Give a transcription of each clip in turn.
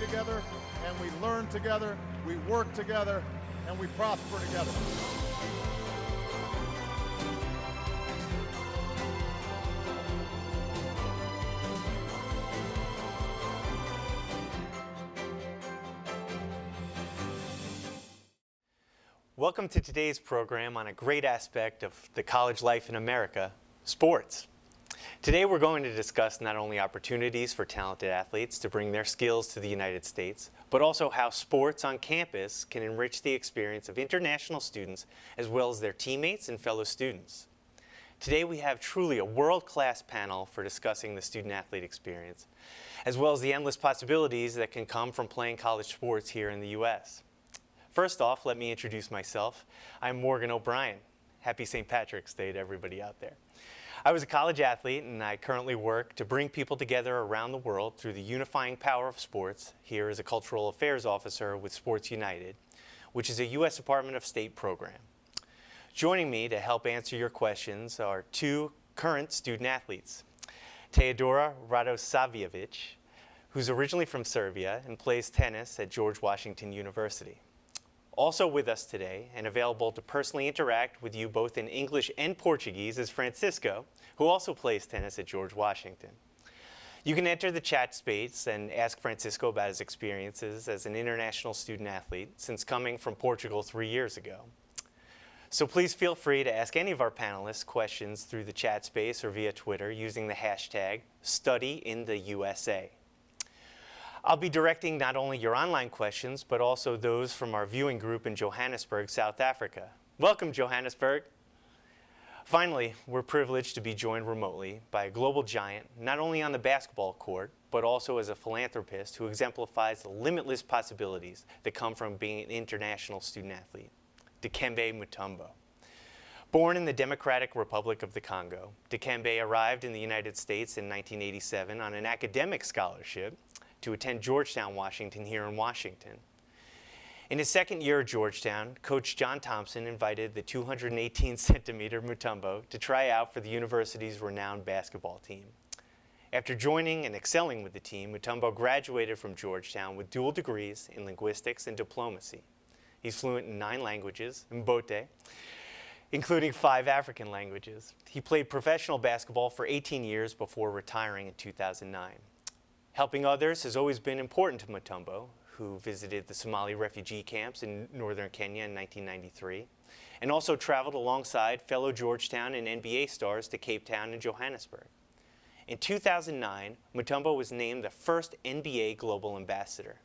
together, and we learn together, we work together, and we prosper together. Welcome to today's program on a great aspect of the college life in America, sports. Today we're going to discuss not only opportunities for talented athletes to bring their skills to the United States, but also how sports on campus can enrich the experience of international students as well as their teammates and fellow students. Today we have truly a world-class panel for discussing the student-athlete experience, as well as the endless possibilities that can come from playing college sports here in the U.S. First off, let me introduce myself. I'm Morgan O'Brien. Happy St. Patrick's Day to everybody out there. I was a college athlete, and I currently work to bring people together around the world through the unifying power of sports here as a Cultural Affairs Officer with Sports United, which is a U.S. Department of State program. Joining me to help answer your questions are two current student athletes, Teodora Radosavljevic, who's originally from Serbia and plays tennis at George Washington University. Also with us today and available to personally interact with you both in English and Portuguese is Francisco, who also plays tennis at George Washington. You can enter the chat space and ask Francisco about his experiences as an international student athlete since coming from Portugal 3 years ago. So please feel free to ask any of our panelists questions through the chat space or via Twitter using the hashtag #StudyInTheUSA. I'll be directing not only your online questions, but also those from our viewing group in Johannesburg, South Africa. Welcome, Johannesburg. Finally, we're privileged to be joined remotely by a global giant, not only on the basketball court, but also as a philanthropist who exemplifies the limitless possibilities that come from being an international student athlete, Dikembe Mutombo. Born in the Democratic Republic of the Congo, Dikembe arrived in the United States in 1987 on an academic scholarship to attend Georgetown, Washington, here in Washington. In his second year at Georgetown, Coach John Thompson invited the 218-centimeter Mutombo to try out for the university's renowned basketball team. After joining and excelling with the team, Mutombo graduated from Georgetown with dual degrees in linguistics and diplomacy. He's fluent in 9 languages, Mbote, including 5 African languages. He played professional basketball for 18 years before retiring in 2009. Helping others has always been important to Mutombo, who visited the Somali refugee camps in northern Kenya in 1993, and also traveled alongside fellow Georgetown and NBA stars to Cape Town and Johannesburg. In 2009, Mutombo was named the first NBA Global Ambassador.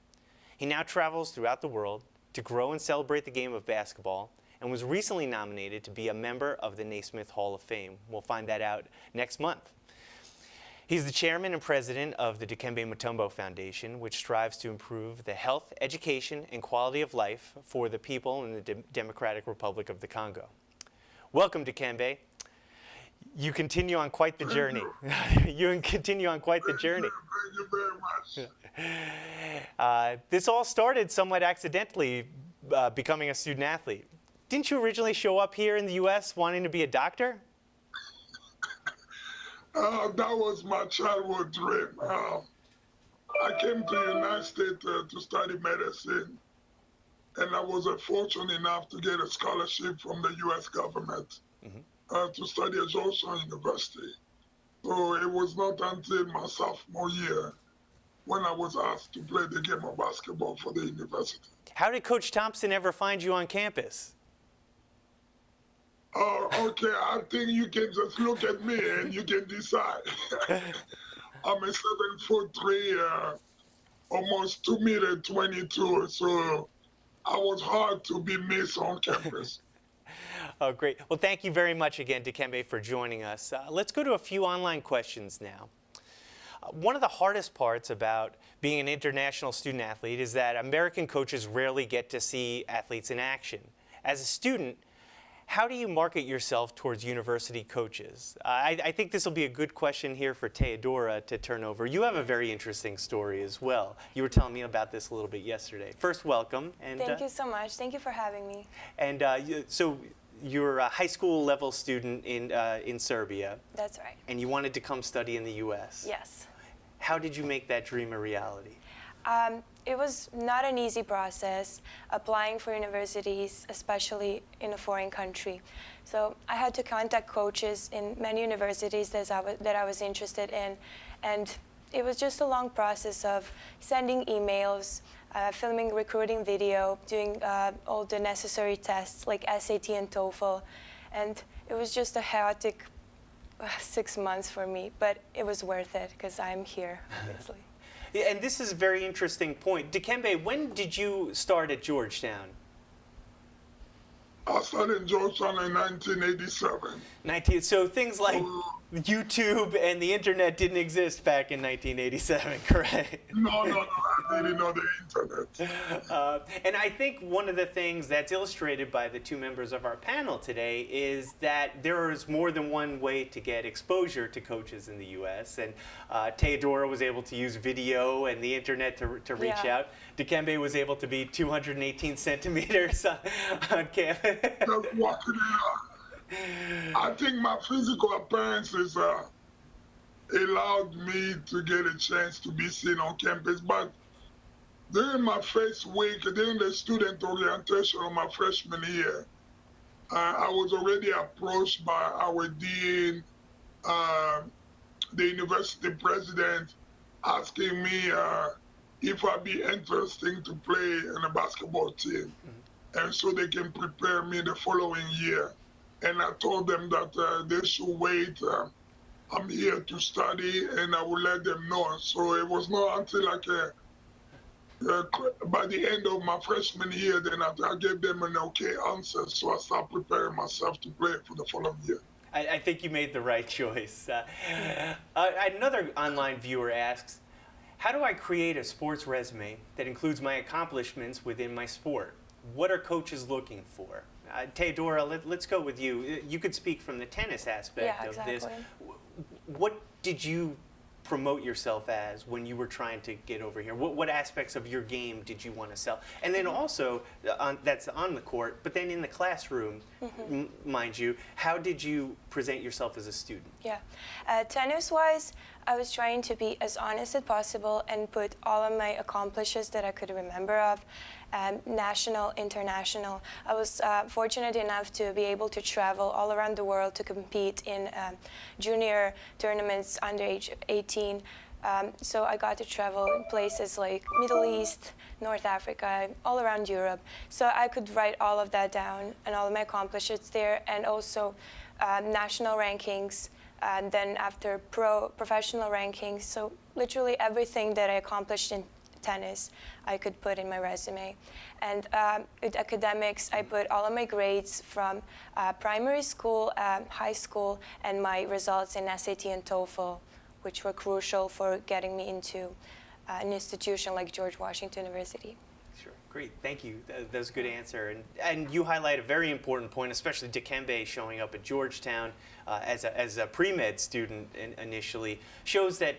He now travels throughout the world to grow and celebrate the game of basketball, and was recently nominated to be a member of the Naismith Hall of Fame. We'll find that out next month. He's the chairman and president of the Dikembe Mutombo Foundation, which strives to improve the health, education, and quality of life for the people in the Democratic Republic of the Congo. Welcome, Dikembe. You continue on quite the journey. You continue on quite the journey. Thank you very much. This all started somewhat accidentally, becoming a student athlete. Didn't you originally show up here in the U.S. wanting to be a doctor? That was my childhood dream. I came to the United States to study medicine, and I was fortunate enough to get a scholarship from the U.S. government to study at Georgetown University. So it was not until my sophomore year when I was asked to play the game of basketball for the university. How did Coach Thompson ever find you on campus? Okay, I think you can just look at me and you can decide. I'm a 7'3", almost 2'22", so I was hard to be missed on campus. Oh, great. Well, thank you very much again, Dikembe, for joining us. Let's go to a few online questions now. One of the hardest parts about being an international student athlete is that American coaches rarely get to see athletes in action. As a student, how do you market yourself towards university coaches? I think this will be a good question here for Teodora to turn over. You have a very interesting story as well. You were telling me about this a little bit yesterday. First, welcome. And, Thank you so much. Thank you for having me. And so you're a high school level student in Serbia. That's right. And you wanted to come study in the U.S. Yes. How did you make that dream a reality? It was not an easy process applying for universities, especially in a foreign country. So I had to contact coaches in many universities that I was interested in, and it was just a long process of sending emails, filming recruiting video, doing all the necessary tests like SAT and TOEFL, and it was just a chaotic 6 months for me, but it was worth it because I'm here, obviously. Yeah, and this is a very interesting point. Dikembe, when did you start at Georgetown? I started in Georgetown in 1987. So things like YouTube and the internet didn't exist back in 1987, correct? No, I didn't know the internet. And I think one of the things that's illustrated by the two members of our panel today is that there is more than one way to get exposure to coaches in the U.S. And Teodora was able to use video and the internet to reach out. Dikembe was able to be 218 centimeters on campus. Just walking around. I think my physical appearances allowed me to get a chance to be seen on campus. But during my first week, during the student orientation of my freshman year, I was already approached by our dean, the university president, asking me if I'd be interested to play in a basketball team. And so they can prepare me the following year. And I told them that they should wait. I'm here to study, and I will let them know. So it was not until by the end of my freshman year, then I gave them an okay answer. So I started preparing myself to play for the following year. I think you made the right choice. Another online viewer asks, how do I create a sports resume that includes my accomplishments within my sport? What are coaches looking for? Teodora, let's go with you. You could speak from the tennis aspect of this. What did you promote yourself as when you were trying to get over here? What aspects of your game did you want to sell? And then also, that's on the court, but then in the classroom, mind you, how did you present yourself as a student? Yeah. Tennis-wise, I was trying to be as honest as possible and put all of my accomplishments that I could remember of, national, international. I was fortunate enough to be able to travel all around the world to compete in junior tournaments under age 18. So I got to travel in places like Middle East, North Africa, all around Europe. So I could write all of that down and all of my accomplishments there, and also national rankings, and then after professional rankings. So literally everything that I accomplished in tennis, I could put in my resume. And with academics, I put all of my grades from primary school, high school, and my results in SAT and TOEFL, which were crucial for getting me into an institution like George Washington University. Sure, great, thank you. That was a good answer. And you highlight a very important point, especially Dikembe showing up at Georgetown as a pre-med student initially, shows that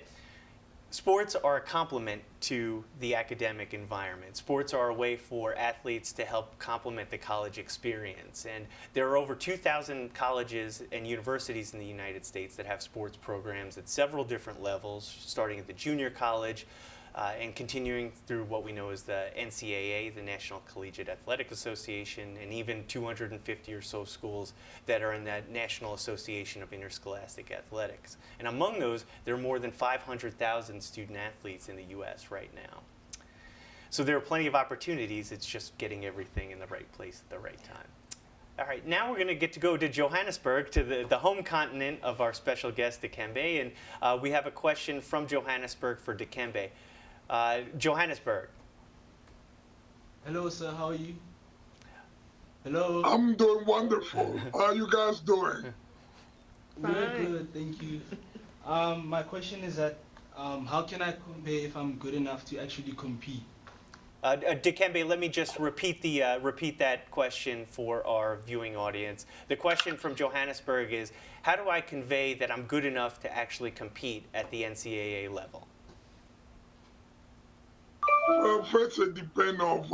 sports are a complement to the academic environment. Sports are a way for athletes to help complement the college experience. And there are over 2,000 colleges and universities in the United States that have sports programs at several different levels, starting at the junior college and continuing through what we know as the NCAA, the National Collegiate Athletic Association, and even 250 or so schools that are in that National Association of Interscholastic Athletics. And among those, there are more than 500,000 student athletes in the U.S. right now. So there are plenty of opportunities. It's just getting everything in the right place at the right time. All right, now we're going to get to go to Johannesburg, to the home continent of our special guest, Dikembe. And we have a question from Johannesburg for Dikembe. Johannesburg. Hello, sir. How are you? Hello. I'm doing wonderful. How are you guys doing? We're good, thank you. My question is that how can I compare if I'm good enough to actually compete? Dikembe, let me just repeat that question for our viewing audience. The question from Johannesburg is, how do I convey that I'm good enough to actually compete at the NCAA level? First, it depends of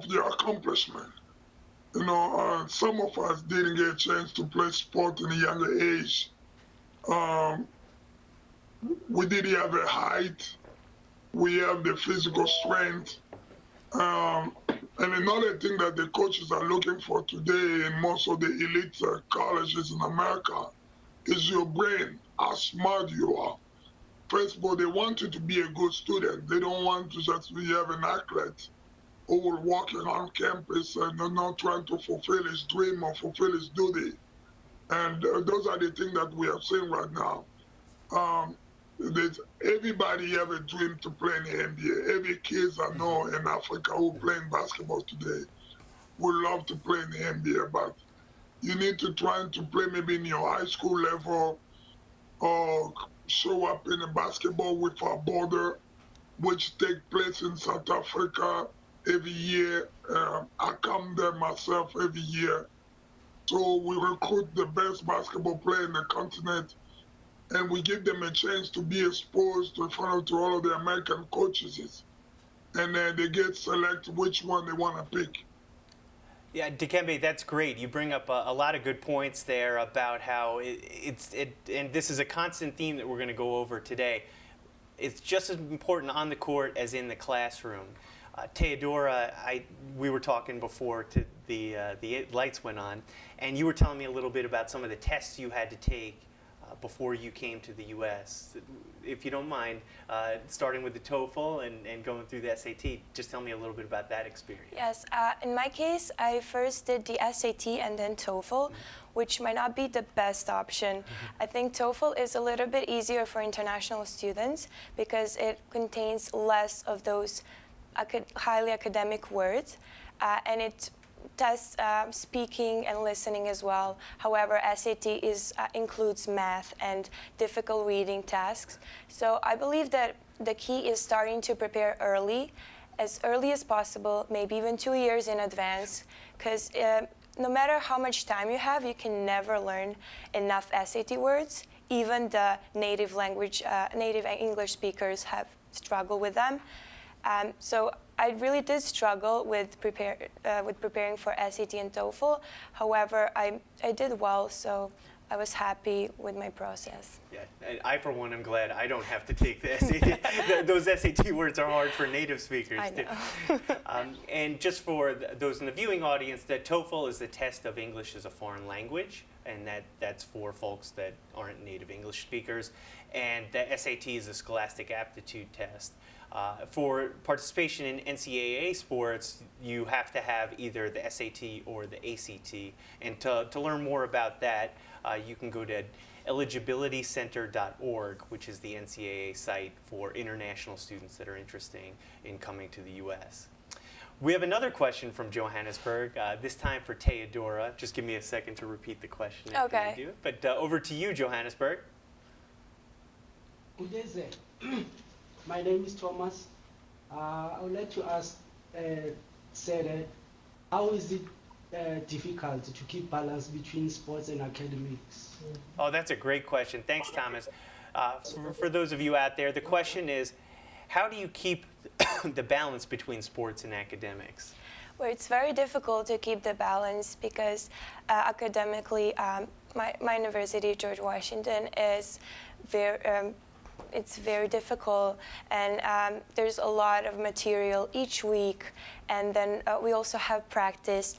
your accomplishment. You know, some of us didn't get a chance to play sport in a younger age. We didn't have a height we have the physical strength. And another thing that the coaches are looking for today in most of the elite colleges in America is your brain, how smart you are. First of all, they want you to be a good student. They don't want to just be have an athlete who will walking on campus and not trying to fulfill his dream or fulfill his duty. And those are the things that we are seeing right now. Everybody have a dream to play in the NBA. Every kids I know in Africa who playing basketball today would love to play in the NBA, but you need to try to play maybe in your high school level or show up in a basketball without border, which take place in South Africa every year. I come there myself every year. So we recruit the best basketball player in the continent, and we give them a chance to be exposed to all of the American coaches. And then they get select which one they want to pick. Yeah, Dikembe, that's great. You bring up a lot of good points there about how and this is a constant theme that we're going to go over today. It's just as important on the court as in the classroom. Teodora, we were talking before the lights went on, and you were telling me a little bit about some of the tests you had to take before you came to the U.S. If you don't mind, starting with the TOEFL and going through the SAT, just tell me a little bit about that experience. Yes, in my case, I first did the SAT and then TOEFL, which might not be the best option. I think TOEFL is a little bit easier for international students because it contains less of those highly academic words, and it tests speaking and listening as well. However, SAT includes math and difficult reading tasks. So I believe that the key is starting to prepare as early as possible, maybe even 2 years in advance, because no matter how much time you have, you can never learn enough SAT words. Even the native English speakers have struggled with them. So I really did struggle with preparing for SAT and TOEFL. However, I did well, so I was happy with my process. Yeah, I for one am glad I don't have to take the SAT. Those SAT words are hard for native speakers. I know. And just for those in the viewing audience, that TOEFL is the test of English as a foreign language, and that's for folks that aren't native English speakers. And the SAT is a scholastic aptitude test. For participation in NCAA sports, you have to have either the SAT or the ACT. And to learn more about that, you can go to eligibilitycenter.org, which is the NCAA site for international students that are interested in coming to the U.S. We have another question from Johannesburg, this time for Teodora. Just give me a second to repeat the question after Okay. you do it. But over to you, Johannesburg. My name is Thomas. I would like to ask, how is it difficult to keep balance between sports and academics? Oh, that's a great question. Thanks, Thomas. For those of you out there, the question is, how do you keep the balance between sports and academics? Well, it's very difficult to keep the balance because academically, my university, George Washington, is it's very difficult, and there's a lot of material each week, and then we also have practice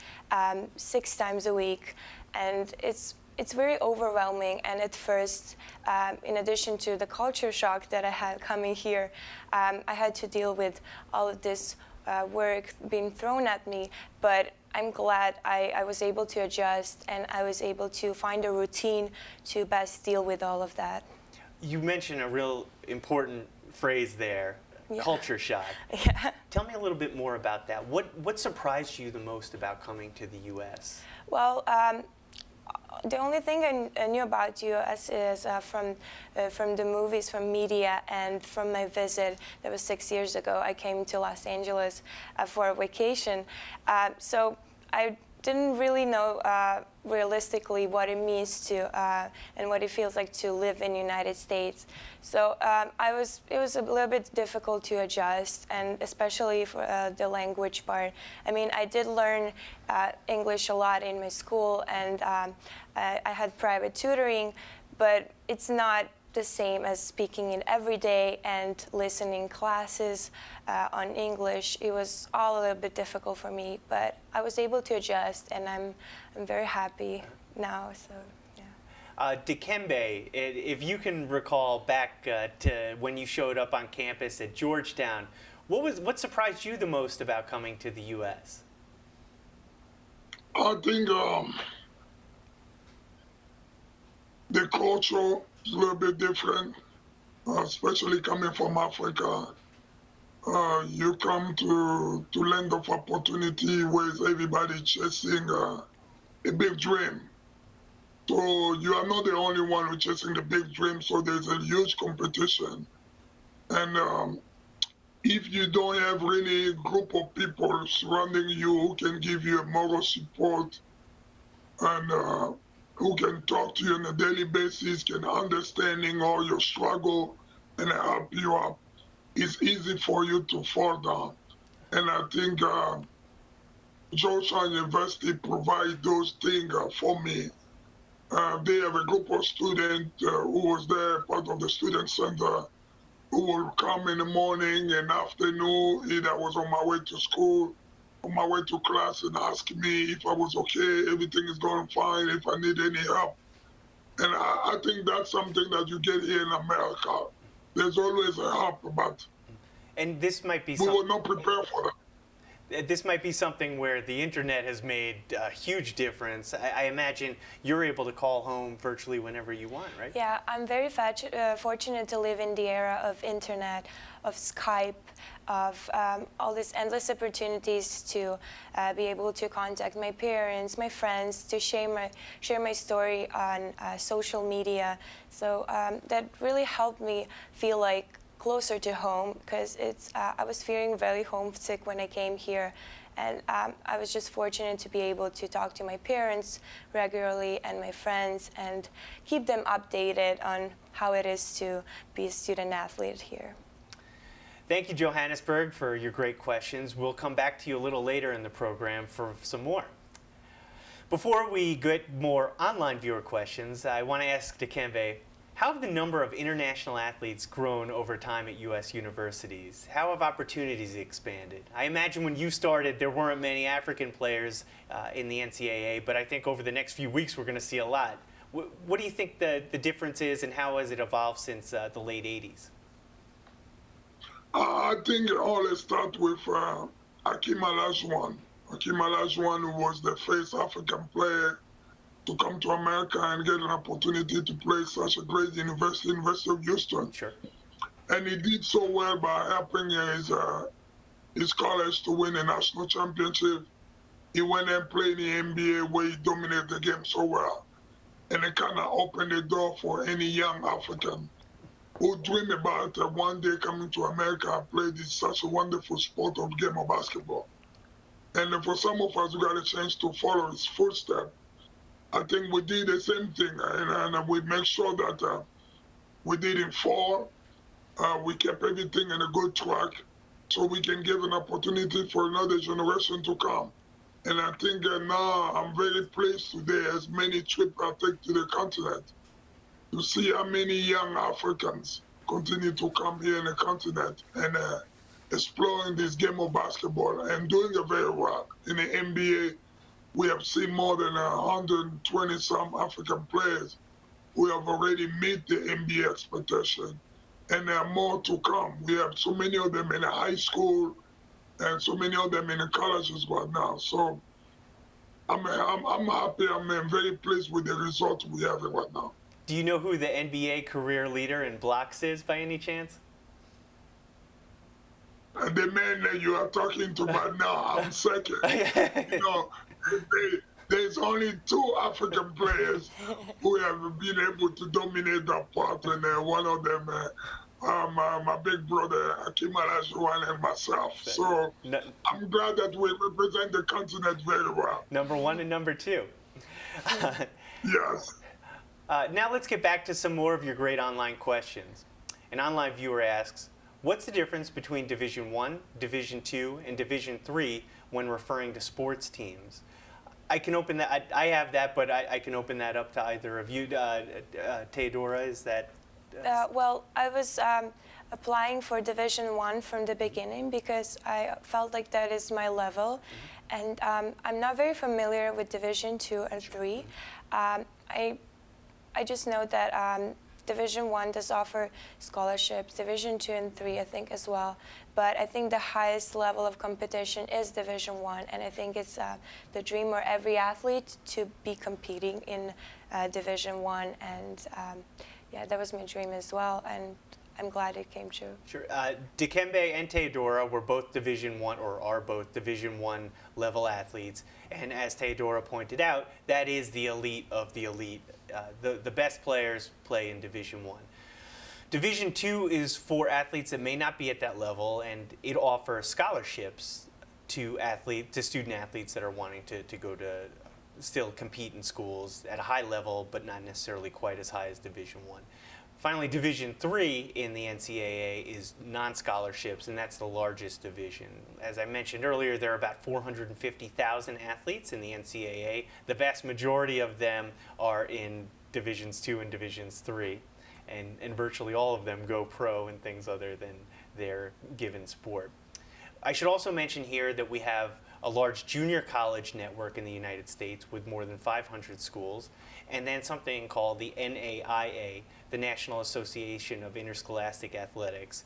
6 times a week, and it's very overwhelming. And at first, in addition to the culture shock that I had coming here, I had to deal with all of this work being thrown at me, but I'm glad I was able to adjust, and I was able to find a routine to best deal with all of that. You mentioned a real important phrase there, Yeah. culture shock. Yeah. Tell me a little bit more about that. What surprised you the most about coming to the U.S.? Well, the only thing I knew about U.S. is from the movies, from media, and from my visit. That was 6 years ago. I came to Los Angeles for a vacation. So I didn't really know realistically what it means to and what it feels like to live in the United States. So it was a little bit difficult to adjust, and especially for the language part. I mean, I did learn English a lot in my school, and I had private tutoring, but it's not the same as speaking it every day and listening classes on English. It was all a little bit difficult for me, but I was able to adjust, and I'm very happy now. So. Dikembe, if you can recall back to when you showed up on campus at Georgetown, what surprised you the most about coming to the U.S.? I think the culture is a little bit different, especially coming from Africa. You come to land of opportunity where everybody chasing a big dream. So you are not the only one who's chasing the big dream, so there's a huge competition. And if you don't have really a group of people surrounding you who can give you a moral support and who can talk to you on a daily basis, can understanding all your struggle and help you up, it's easy for you to fall down. And I think Georgetown University provide those things for me. They have a group of students who was there, part of the student center, who will come in the morning and afternoon. Either I was on my way to school, on my way to class, and ask me if I was okay, everything is going fine, if I need any help. And I think that's something that you get here in America. There's always a help, but And this might be we were not prepared for that. This might be something where the internet has made a huge difference. I imagine you're able to call home virtually whenever you want, right? Yeah, I'm very fortunate to live in the era of internet, of Skype, of all these endless opportunities to be able to contact my parents, my friends, to share my story on social media. So that really helped me feel like closer to home, because I was feeling very homesick when I came here, and I was just fortunate to be able to talk to my parents regularly and my friends and keep them updated on how it is to be a student athlete here. Thank you, Johannesburg, for your great questions. We'll come back to you a little later in the program for some more. Before we get more online viewer questions, I want to ask Dikembe, how have the number of international athletes grown over time at U.S. universities? How have opportunities expanded? I imagine when you started, there weren't many African players in the NCAA, but I think over the next few weeks, we're going to see a lot. What do you think the difference is, and how has it evolved since the late 80s? I think it all starts with Hakeem Olajuwon. Hakeem Olajuwon, who was the first African player to come to America and get an opportunity to play such a great university, University of Houston. Sure. And he did so well by helping his college to win a national championship. He went and played in the NBA where he dominated the game so well. And it kind of opened the door for any young African who dream about one day coming to America and play this such a wonderful sport of game of basketball. And for some of us who got a chance to follow his footsteps, I think we did the same thing, and we make sure that we didn't fall. We kept everything in a good track so we can give an opportunity for another generation to come. And I think now I'm very pleased today, as many trips I take to the continent, to see how many young Africans continue to come here in the continent and exploring this game of basketball and doing it very well. In the NBA, we have seen more than 120 some African players who have already met the NBA expectation, and there are more to come. We have so many of them in the high school and so many of them in the colleges right now. So I'm happy. I'm very pleased with the results we have right now. Do you know who the NBA career leader in blocks is by any chance? The man that you are talking to right now, I'm second. You know, there's only 2 African players who have been able to dominate that part, and one of them, my big brother, Hakeem Olajuwon, and myself. So I'm glad that we represent the continent very well. Number 1 and number 2. Yes. Now let's get back to some more of your great online questions. An online viewer asks, what's the difference between Division I, Division II, and Division III when referring to sports teams? I can open that. I have that, but I can open that up to either of you. Theodora, is that Well, I was applying for Division One from the beginning because I felt like that is my level, and I'm not very familiar with Division Two and Three. I just know that Division One does offer scholarships, Division Two and Three I think as well, but I think the highest level of competition is Division One, and I think it's the dream for every athlete to be competing in Division One, and yeah, that was my dream as well, and I'm glad it came true. Sure. Dikembe and Theodora were both Division One, or are both Division One level athletes, and as Theodora pointed out, that is the elite of the elite. The best players play in Division One. Division Two is for athletes that may not be at that level, and it offers scholarships to student athletes that are wanting to go to still compete in schools at a high level, but not necessarily quite as high as Division One. Finally, Division III in the NCAA is non-scholarships, and that's the largest division. As I mentioned earlier, there are about 450,000 athletes in the NCAA. The vast majority of them are in Divisions 2 and Divisions 3, and virtually all of them go pro in things other than their given sport. I should also mention here that we have a large junior college network in the United States with more than 500 schools, and then something called the NAIA, the National Association of Interscholastic Athletics.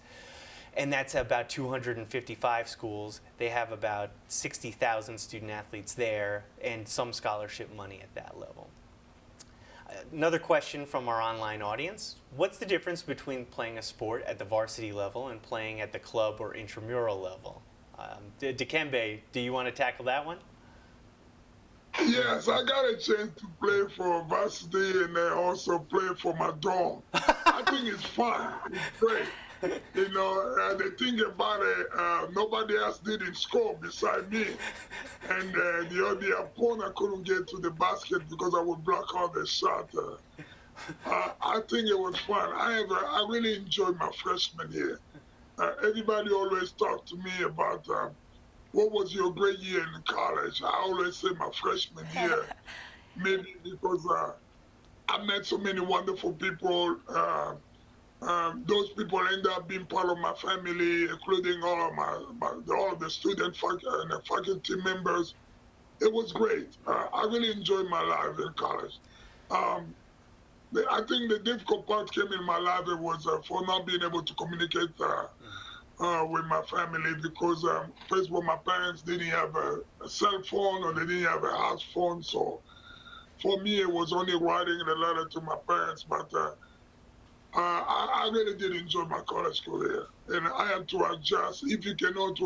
And that's about 255 schools. They have about 60,000 student athletes there and some scholarship money at that level. Another question from our online audience: what's the difference between playing a sport at the varsity level and playing at the club or intramural level? Dikembe, do you want to tackle that one? Yes, I got a chance to play for varsity and then also play for my dorm. I think it's fun. It's great. You know, the thing about it, nobody else didn't score beside me. And the opponent couldn't get to the basket because I would block all the shot. I think it was fun. I really enjoyed my freshman year. Everybody always talked to me about what was your great year in college. I always say my freshman year, maybe because I met so many wonderful people. Those people ended up being part of my family, including all of the student and the faculty members. It was great. I really enjoyed my life in college. I think the difficult part came in my life. It was for not being able to communicate with my family because, first of all, my parents didn't have a cell phone or they didn't have a house phone. So for me, it was only writing a letter to my parents. But I really did enjoy my college career, and I had to adjust. If you cannot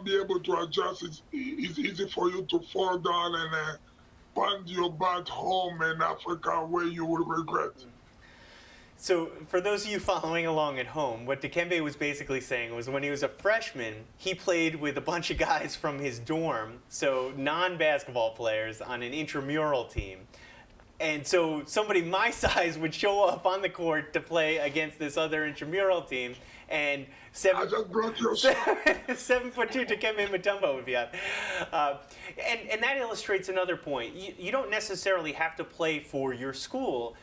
be able to adjust, it's easy for you to fall down and find your butt home in Africa where you will regret. So for those of you following along at home, what Dikembe was basically saying was when he was a freshman, he played with a bunch of guys from his dorm, so non-basketball players on an intramural team. And so somebody my size would show up on the court to play against this other intramural team, and I just broke your shot. 7'2" Dikembe Mutombo would be out. And that illustrates another point. You don't necessarily have to play for your school.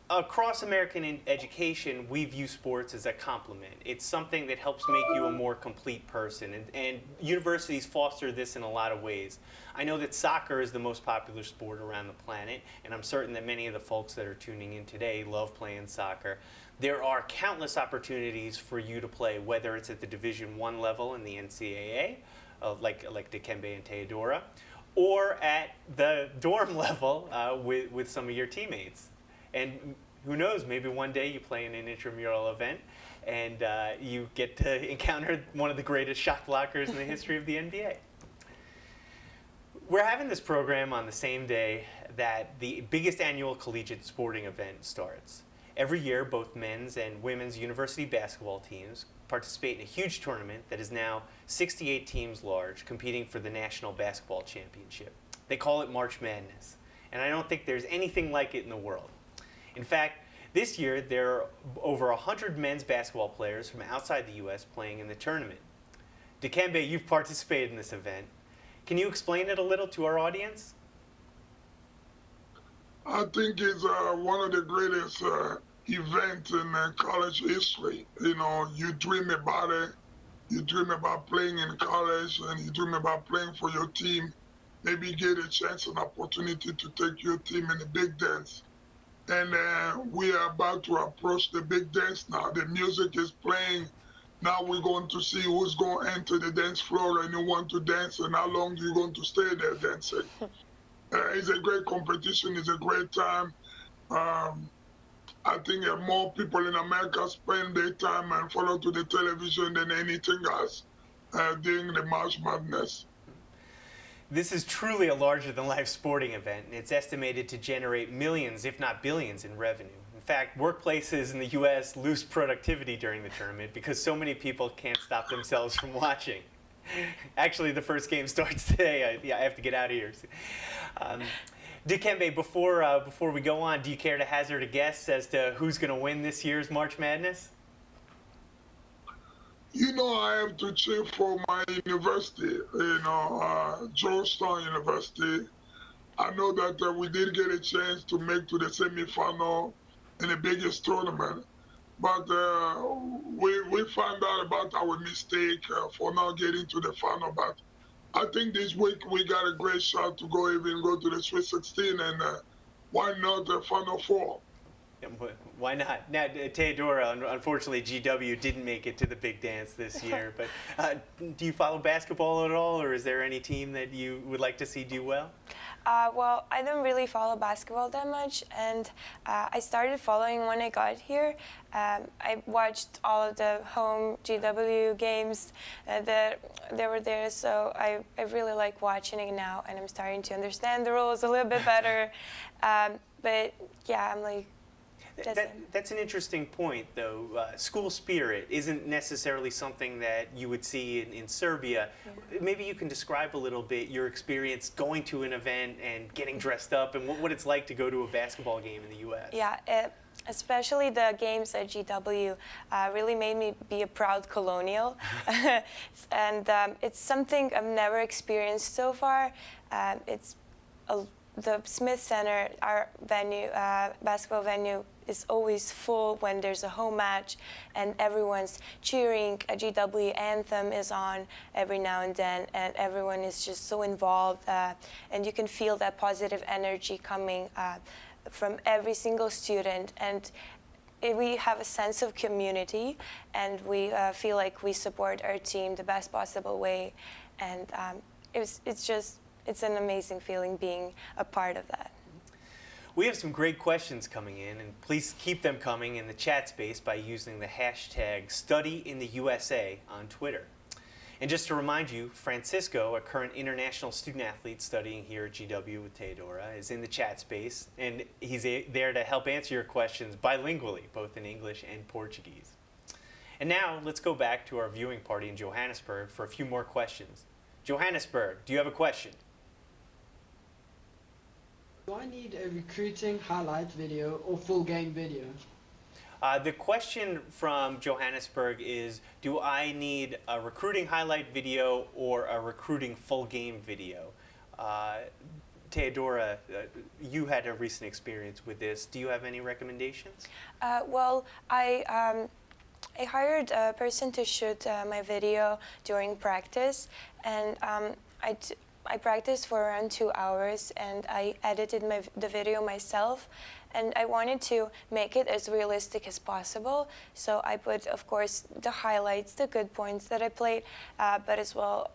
Across American education, we view sports as a complement. It's something that helps make you a more complete person, and universities foster this in a lot of ways. I know that soccer is the most popular sport around the planet, and I'm certain that many of the folks that are tuning in today love playing soccer. There are countless opportunities for you to play, whether it's at the Division I level in the NCAA, like Dikembe and Theodora, or at the dorm level with some of your teammates. And who knows, maybe one day you play in an intramural event and you get to encounter one of the greatest shot blockers in the history of the NBA. We're having this program on the same day that the biggest annual collegiate sporting event starts. Every year, both men's and women's university basketball teams participate in a huge tournament that is now 68 teams large, competing for the National Basketball Championship. They call it March Madness, and I don't think there's anything like it in the world. In fact, this year there are over 100 men's basketball players from outside the U.S. playing in the tournament. Dikembe, you've participated in this event. Can you explain it a little to our audience? I think it's one of the greatest event in college history. You know, you dream about it. You dream about playing in college, and you dream about playing for your team. Maybe get a chance, an opportunity to take your team in the big dance. And we are about to approach the big dance now. The music is playing. Now we're going to see who's going to enter the dance floor and you want to dance and how long you're going to stay there dancing. It's a great competition. It's a great time. I think more people in America spend their time and follow to the television than anything else during the March Madness. This is truly a larger-than-life sporting event, and it's estimated to generate millions, if not billions, in revenue. In fact, workplaces in the U.S. lose productivity during the tournament because so many people can't stop themselves from watching. Actually, the first game starts today. I have to get out of here. Dikembe, before we go on, do you care to hazard a guess as to who's going to win this year's March Madness? You know, I have to cheer for my university, Georgetown University. I know that we did get a chance to make to the semifinal in the biggest tournament, but we found out about our mistake for not getting to the final. But I think this week we got a great shot to go to the Sweet 16, and why not the Final Four? Why not? Now, Theodora, unfortunately, GW didn't make it to the big dance this year. But do you follow basketball at all, or is there any team that you would like to see do well? Well, I don't really follow basketball that much, and I started following when I got here. I watched all of the home GW games that were there, so I really like watching it now, and I'm starting to understand the rules a little bit better. But yeah, I'm like, That's an interesting point, though. School spirit isn't necessarily something that you would see in Serbia. Yeah. Maybe you can describe a little bit your experience going to an event and getting dressed up and what it's like to go to a basketball game in the U.S. Yeah, especially the games at GW really made me be a proud colonial. And it's something I've never experienced so far. The Smith Center, our venue, basketball venue, is always full when there's a home match, and everyone's cheering. A GW anthem is on every now and then, and everyone is just so involved, and you can feel that positive energy coming from every single student. And we have a sense of community, and we feel like we support our team the best possible way, and it's an amazing feeling being a part of that. We have some great questions coming in, and please keep them coming in the chat space by using the hashtag #StudyInTheUSA on Twitter. And just to remind you, Francisco, a current international student athlete studying here at GW with Theodora, is in the chat space, and he's there to help answer your questions bilingually, both in English and Portuguese. And now, let's go back to our viewing party in Johannesburg for a few more questions. Johannesburg, do you have a question? Do I need a recruiting highlight video or full game video? The question from Johannesburg is, do I need a recruiting highlight video or a recruiting full game video? Theodora, you had a recent experience with this. Do you have any recommendations? Well, I hired a person to shoot my video during practice, and I practiced for around 2 hours, and I edited the video myself, and I wanted to make it as realistic as possible. So I put, of course, the highlights, the good points that I played, but as well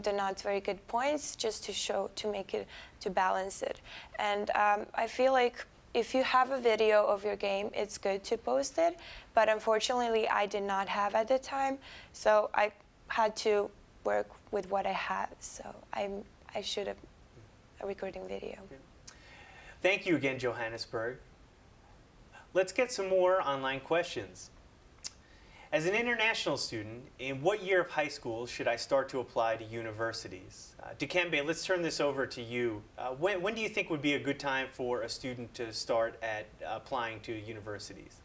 the not very good points, just to balance it. And I feel like if you have a video of your game, it's good to post it, but unfortunately I did not have at the time, so I had to work with what I have, so I should have a recording video. Thank you again, Johannesburg. Let's get some more online questions. As an international student, in what year of high school should I start to apply to universities? Dikembe, let's turn this over to you. When do you think would be a good time for a student to start at applying to universities?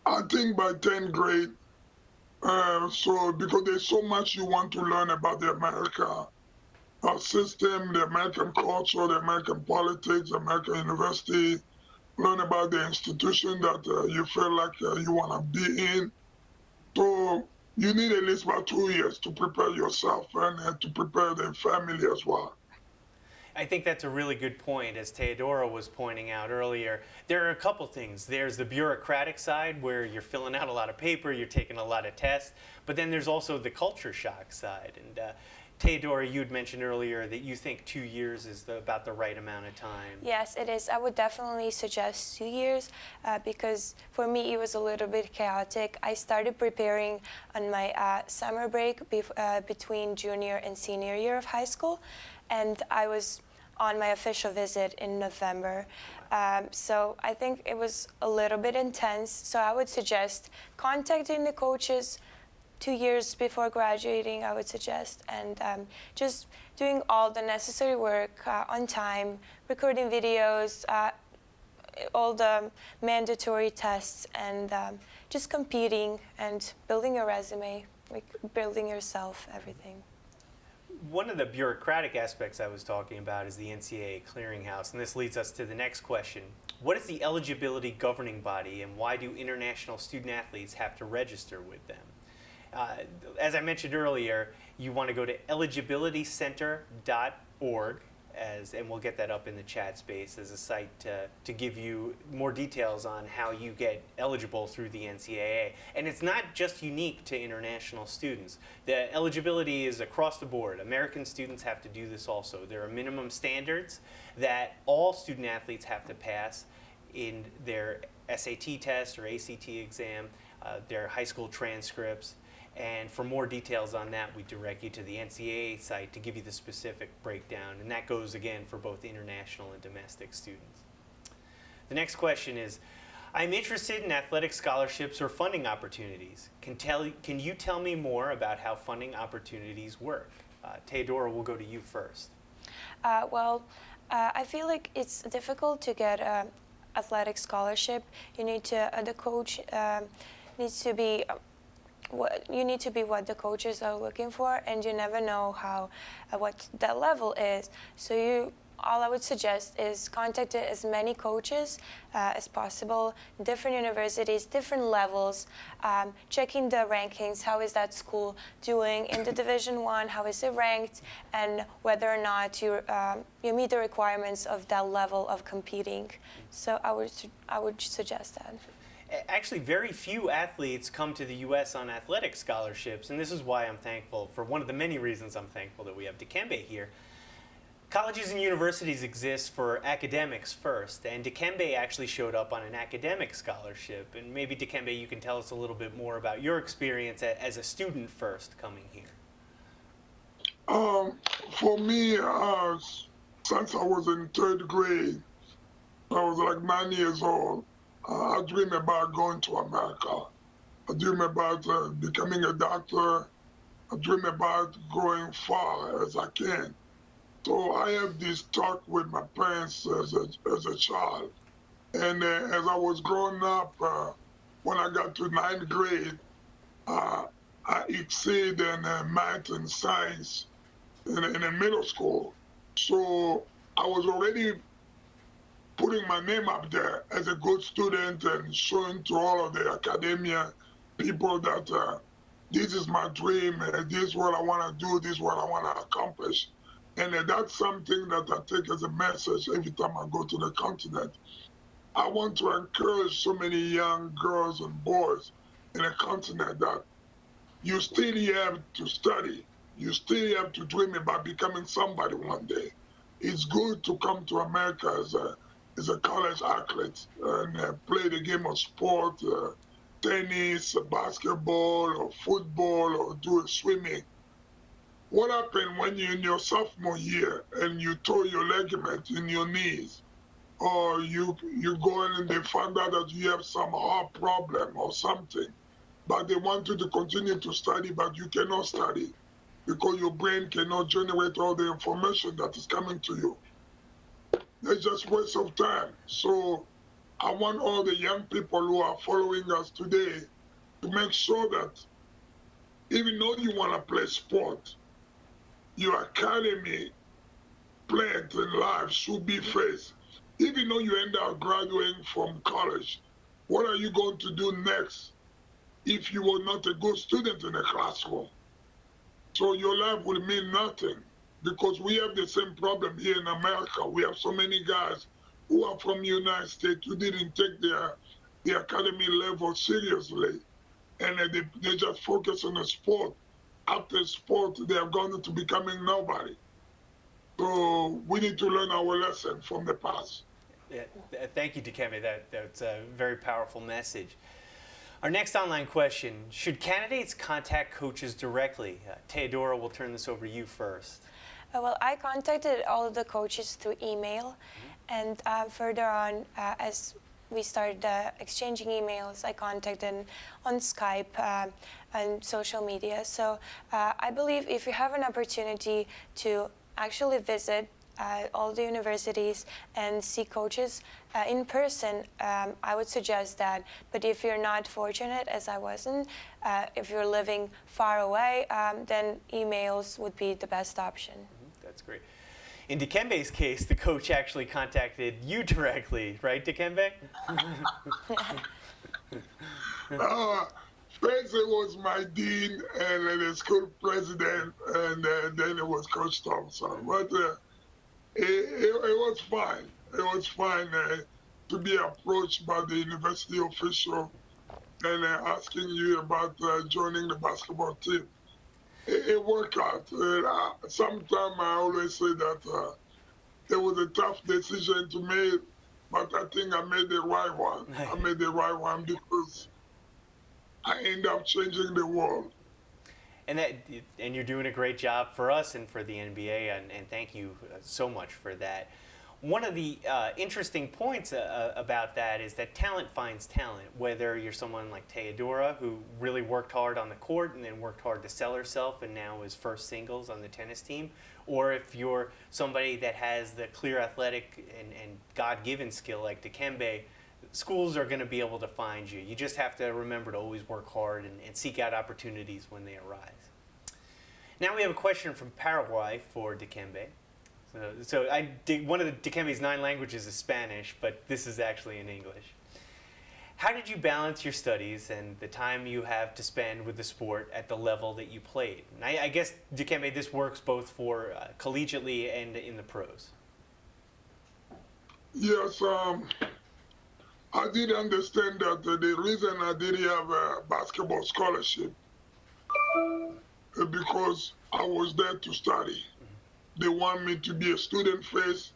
I think by 10th grade. Because there's so much you want to learn about the American system, the American culture, the American politics, the American university, learn about the institution that you feel like you want to be in. So you need at least about 2 years to prepare yourself and to prepare the family as well. I think that's a really good point. As Teodoro was pointing out earlier, there are a couple things. There's the bureaucratic side where you're filling out a lot of paper, you're taking a lot of tests, but then there's also the culture shock side. And Teodoro, you had mentioned earlier that you think 2 years is about the right amount of time. Yes, it is. I would definitely suggest 2 years because for me it was a little bit chaotic. I started preparing on my summer break between junior and senior year of high school, and I was on my official visit in November. So I think it was a little bit intense. So I would suggest contacting the coaches 2 years before graduating, I would suggest, and just doing all the necessary work on time, recording videos, all the mandatory tests, and just competing and building a resume, like building yourself, everything. One of the bureaucratic aspects I was talking about is the NCAA clearinghouse, and this leads us to the next question. What is the eligibility governing body, and why do international student athletes have to register with them? As I mentioned earlier, you want to go to eligibilitycenter.org, and we'll get that up in the chat space as a site to give you more details on how you get eligible through the NCAA. And it's not just unique to international students. The eligibility is across the board. American students have to do this also. There are minimum standards that all student athletes have to pass in their SAT test or ACT exam, their high school transcripts. And for more details on that, we direct you to the NCAA site to give you the specific breakdown. And that goes, again, for both international and domestic students. The next question is, I'm interested in athletic scholarships or funding opportunities. Can you tell me more about how funding opportunities work? Teodoro, we'll go to you first. I feel like it's difficult to get an athletic scholarship. You need to, the coach needs to be what the coaches are looking for, and you never know what that level is. So all I would suggest is contact as many coaches as possible, different universities, different levels, checking the rankings. How is that school doing in the Division I? How is it ranked? And whether or not you meet the requirements of that level of competing. So I would suggest that. Actually, very few athletes come to the U.S. on athletic scholarships, and this is why I'm thankful, for one of the many reasons I'm thankful that we have Dikembe here. Colleges and universities exist for academics first, and Dikembe actually showed up on an academic scholarship. And maybe, Dikembe, you can tell us a little bit more about your experience as a student first coming here. For me, since I was in 3rd grade, I was like 9 years old. I dream about going to America. I dream about becoming a doctor. I dream about going far as I can. So I have this talk with my parents as a child. And as I was growing up, when I got to 9th grade, I excelled in math and science in middle school. So I was already putting my name up there as a good student and showing to all of the academia people that this is my dream, and this is what I want to do, this is what I want to accomplish. And that's something that I take as a message every time I go to the continent. I want to encourage so many young girls and boys in the continent that you still have to study. You still have to dream about becoming somebody one day. It's good to come to America as a college athlete and play the game of sport, tennis, basketball, or football, or do swimming. What happened when you're in your sophomore year and you tore your ligament in your knees, or you go in and they find out that you have some heart problem or something, but they want you to continue to study, but you cannot study because your brain cannot generate all the information that is coming to you. It's just waste of time. So I want all the young people who are following us today to make sure that even though you want to play sport, your academy plan in life should be first. even though you end up graduating from college, what are you going to do next if you were not a good student in the classroom? So your life will mean nothing, because we have the same problem here in America. We have so many guys who are from the United States who didn't take the academy level seriously, and they just focus on the sport. After sport, they are going to becoming nobody. So we need to learn our lesson from the past. Yeah, thank you, Dikembe. That's a very powerful message. Our next online question, should candidates contact coaches directly? Theodora, we'll turn this over to you first. Well, I contacted all of the coaches through email, and further on, as we started exchanging emails, I contacted them on Skype and social media. So I believe if you have an opportunity to actually visit all the universities and see coaches in person, I would suggest that. But if you're not fortunate, as I wasn't, if you're living far away, then emails would be the best option. That's great. In Dikembe's case, the coach actually contacted you directly, right, Dikembe? First it was my dean and then the school president, and then it was Coach Thompson. But it was fine. It was fine to be approached by the university official and asking you about joining the basketball team. It worked out. Sometimes I always say that it was a tough decision to make, but I think I made the right one. I made the right one because I ended up changing the world. And you're doing a great job for us and for the NBA, and thank you so much for that. One of the interesting points about that is that talent finds talent, whether you're someone like Theodora, who really worked hard on the court and then worked hard to sell herself and now is first singles on the tennis team, or if you're somebody that has the clear athletic and God-given skill like Dikembe, schools are going to be able to find you. You just have to remember to always work hard and seek out opportunities when they arise. Now we have a question from Paraguay for Dikembe. So one of Dikembe's 9 languages is Spanish, but this is actually in English. How did you balance your studies and the time you have to spend with the sport at the level that you played? And I guess, Dikembe, this works both for collegiately and in the pros. Yes, I did understand that the reason I didn't have a basketball scholarship is because I was there to study. They want me to be a student first,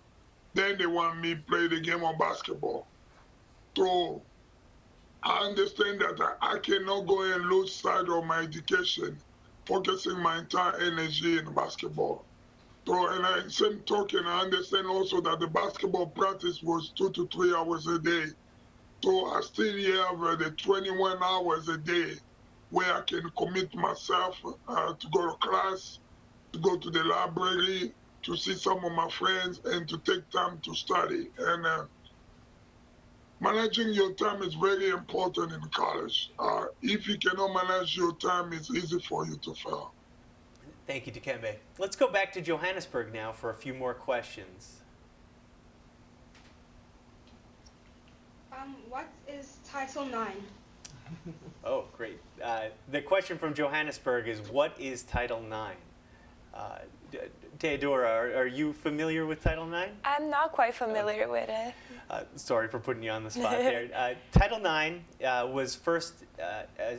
then they want me to play the game of basketball. So I understand that I cannot go and lose sight of my education, focusing my entire energy in basketball. So, and at the same token, I understand also that the basketball practice was 2 to 3 hours a day. So I still have the 21 hours a day where I can commit myself to go to class, to go to the library, to see some of my friends, and to take time to study. And managing your time is very important in college. If you cannot manage your time, it's easy for you to fail. Thank you, Dikembe. Let's go back to Johannesburg now for a few more questions. What is Title IX? Oh, great. The question from Johannesburg is, what is Title IX? Theodora, are you familiar with Title IX? I'm not quite familiar with it. Sorry for putting you on the spot there. Title IX was first,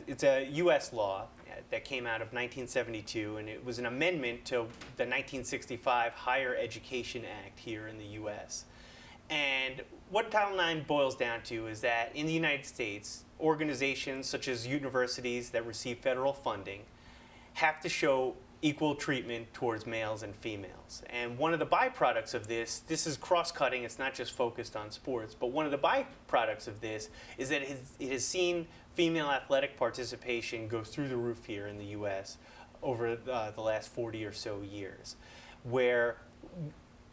it's a U.S. law that came out of 1972, and it was an amendment to the 1965 Higher Education Act here in the U.S. And what Title IX boils down to is that in the United States, organizations such as universities that receive federal funding have to show equal treatment towards males and females. And one of the byproducts of this is cross-cutting, it's not just focused on sports, but one of the byproducts of this is that it has seen female athletic participation go through the roof here in the U.S. over the last 40 or so years, where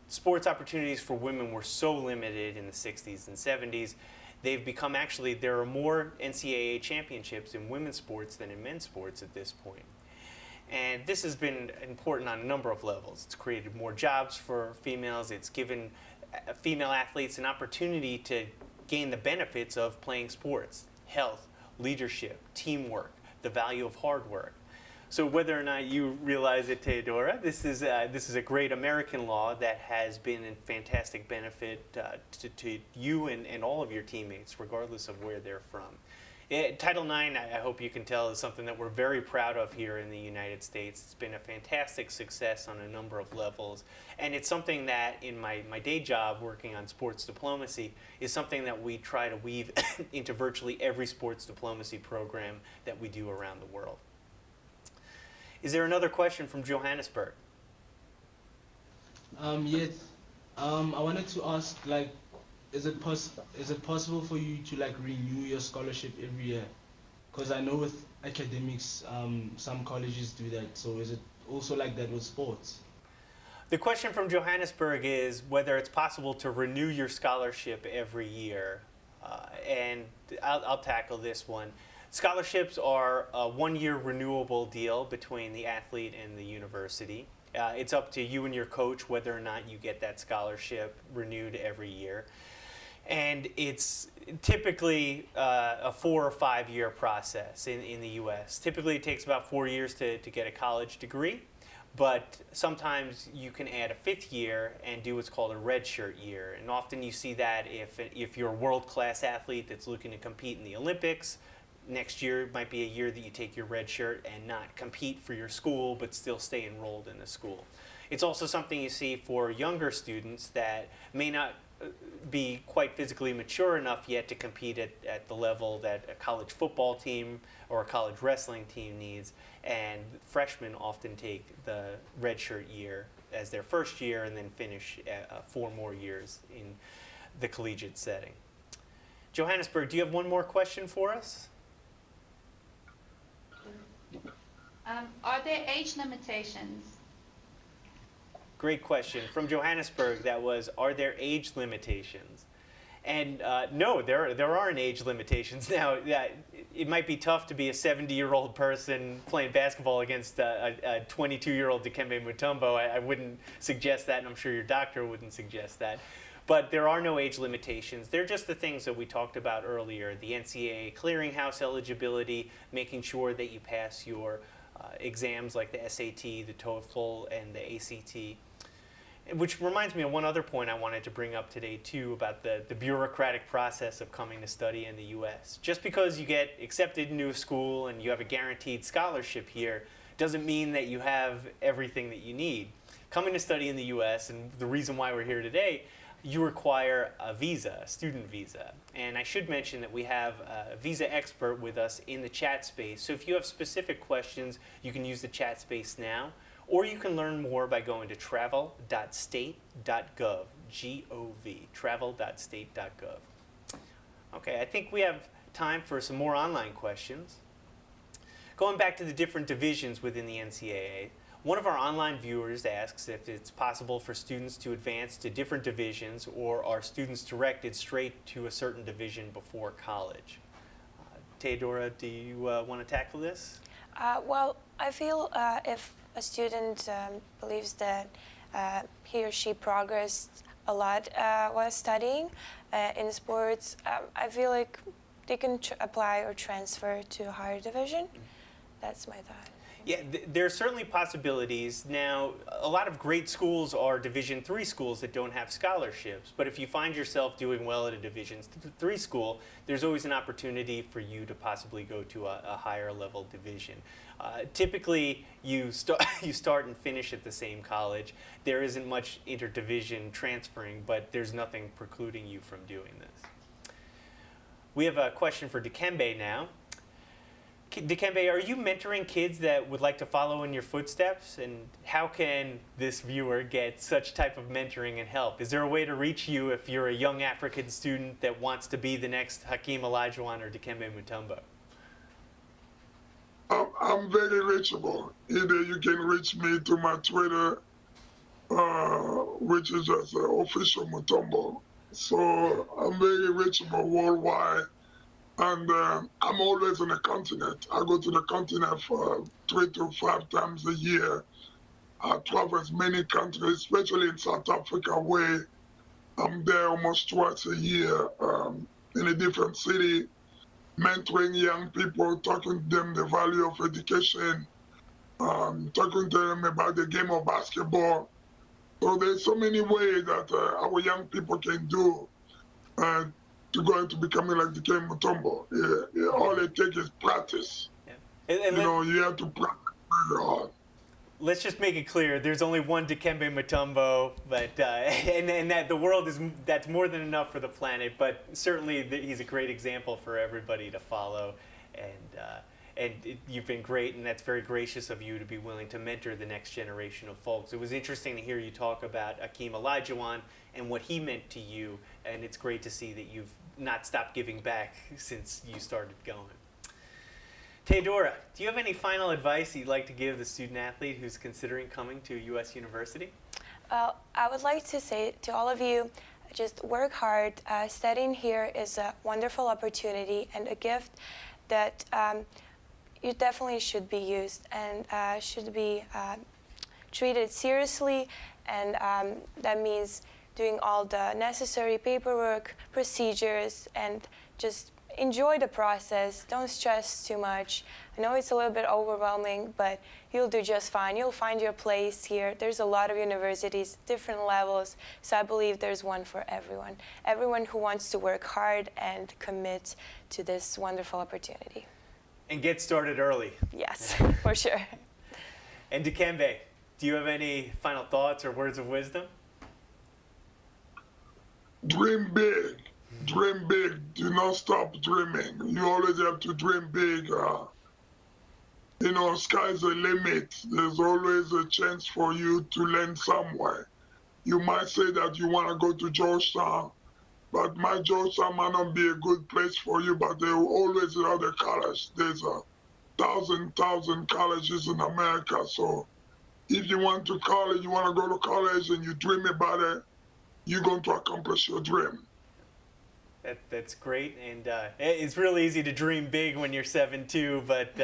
sports opportunities for women were so limited in the 60s and 70s. They've become, actually, there are more NCAA championships in women's sports than in men's sports at this point. And this has been important on a number of levels. It's created more jobs for females. It's given female athletes an opportunity to gain the benefits of playing sports: health, leadership, teamwork, the value of hard work. So whether or not you realize it, Theodora, this is a great American law that has been a fantastic benefit to you and all of your teammates, regardless of where they're from. Title IX, I hope you can tell, is something that we're very proud of here in the United States. It's been a fantastic success on a number of levels, and it's something that in my day job working on sports diplomacy is something that we try to weave into virtually every sports diplomacy program that we do around the world. Is there another question from Johannesburg? Yes. I wanted to ask, like, is it possible for you to like renew your scholarship every year? Because I know with academics, some colleges do that. So is it also like that with sports? The question from Johannesburg is whether it's possible to renew your scholarship every year. And I'll tackle this one. Scholarships are a one-year renewable deal between the athlete and the university. It's up to you and your coach whether or not you get that scholarship renewed every year. And it's typically a 4 or 5 year process in the U.S. Typically it takes about 4 years to get a college degree, but sometimes you can add a 5th year and do what's called a redshirt year. And often you see that if you're a world-class athlete that's looking to compete in the Olympics, next year might be a year that you take your red shirt and not compete for your school, but still stay enrolled in the school. It's also something you see for younger students that may not be quite physically mature enough yet to compete at the level that a college football team or a college wrestling team needs. And freshmen often take the redshirt year as their first year and then finish 4 more years in the collegiate setting. Johannesburg, do you have one more question for us? Are there age limitations? Great question. From Johannesburg, that was, are there age limitations? And no, there aren't age limitations. Now, it might be tough to be a 70-year-old person playing basketball against a 22-year-old Dikembe Mutombo. I wouldn't suggest that, and I'm sure your doctor wouldn't suggest that. But there are no age limitations. They're just the things that we talked about earlier, the NCAA clearinghouse eligibility, making sure that you pass your exams like the SAT, the TOEFL, and the ACT. Which reminds me of one other point I wanted to bring up today, too, about the bureaucratic process of coming to study in the U.S. Just because you get accepted into a school and you have a guaranteed scholarship here doesn't mean that you have everything that you need. Coming to study in the U.S., and the reason why we're here today, you require a visa, a student visa. And I should mention that we have a visa expert with us in the chat space. So if you have specific questions, you can use the chat space now, or you can learn more by going to travel.state.gov, G-O-V, travel.state.gov. Okay, I think we have time for some more online questions. Going back to the different divisions within the NCAA, one of our online viewers asks if it's possible for students to advance to different divisions, or are students directed straight to a certain division before college? Theodora, do you want to tackle this? Well, I feel if a student believes that he or she progressed a lot while studying in sports, I feel like they can apply or transfer to a higher division. That's my thought. Yeah, there are certainly possibilities. Now, a lot of great schools are Division III schools that don't have scholarships. But if you find yourself doing well at a Division III school, there's always an opportunity for you to possibly go to a higher level division. Typically, you start and finish at the same college. There isn't much interdivision transferring, but there's nothing precluding you from doing this. We have a question for Dikembe now. Dikembe, are you mentoring kids that would like to follow in your footsteps? And how can this viewer get such type of mentoring and help? Is there a way to reach you if you're a young African student that wants to be the next Hakeem Olajuwon or Dikembe Mutombo? I'm very reachable. Either you can reach me to my Twitter, which is just official Mutombo. So I'm very reachable worldwide. And I'm always on the continent. I go to the continent for 3 to 5 times a year. I travel many countries, especially in South Africa, where I'm there almost twice a year in a different city, mentoring young people, talking to them the value of education, talking to them about the game of basketball. So there's so many ways that our young people can do uh, to go into becoming like Dikembe Mutombo. Yeah, all it takes is practice. Yeah. And You know, you have to practice very hard. let's just make it clear: there's only one Dikembe Mutombo, but and that the world that's more than enough for the planet. But certainly, he's a great example for everybody to follow, and you've been great, and that's very gracious of you to be willing to mentor the next generation of folks. It was interesting to hear you talk about Akeem Olajuwon and what he meant to you, and it's great to see that you've not stopped giving back since you started going. Theodora, do you have any final advice you'd like to give the student athlete who's considering coming to US University? Well, I would like to say to all of you, just work hard. Studying here is a wonderful opportunity and a gift that you definitely should be used and should be treated seriously. And that means doing all the necessary paperwork, procedures, and just enjoy the process. Don't stress too much. I know it's a little bit overwhelming, but you'll do just fine. You'll find your place here. There's a lot of universities, different levels, so I believe there's one for everyone. Everyone who wants to work hard and commit to this wonderful opportunity. And get started early. Yes, for sure. And Dikembe, do you have any final thoughts or words of wisdom? Dream big. Dream big. Do not stop dreaming. You always have to dream big. You know, sky's the limit. There's always a chance for you to land somewhere. You might say that you want to go to Georgetown, but my Georgetown might not be a good place for you, but there will always be other colleges. There's 1,000 colleges in America. So if you want to college, you want to go to college and you dream about it, you're going to accomplish your dream. That's great, and it's really easy to dream big when you're 7'2", but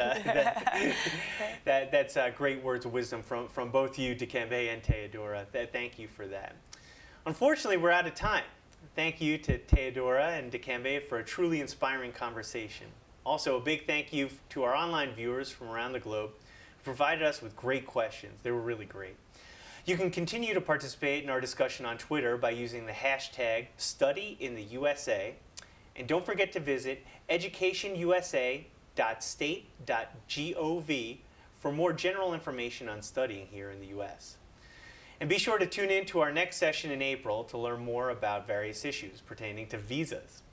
that's great words of wisdom from both you, Dikembe and Theodora. Thank you for that. Unfortunately, we're out of time. Thank you to Theodora and Dikembe for a truly inspiring conversation. Also, a big thank you to our online viewers from around the globe who provided us with great questions. They were really great. You can continue to participate in our discussion on Twitter by using the hashtag #StudyInTheUSA. And don't forget to visit educationusa.state.gov for more general information on studying here in the U.S. And be sure to tune in to our next session in April to learn more about various issues pertaining to visas.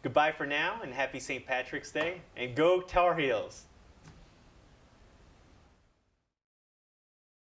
Goodbye for now, and happy St. Patrick's Day, and go Tar Heels!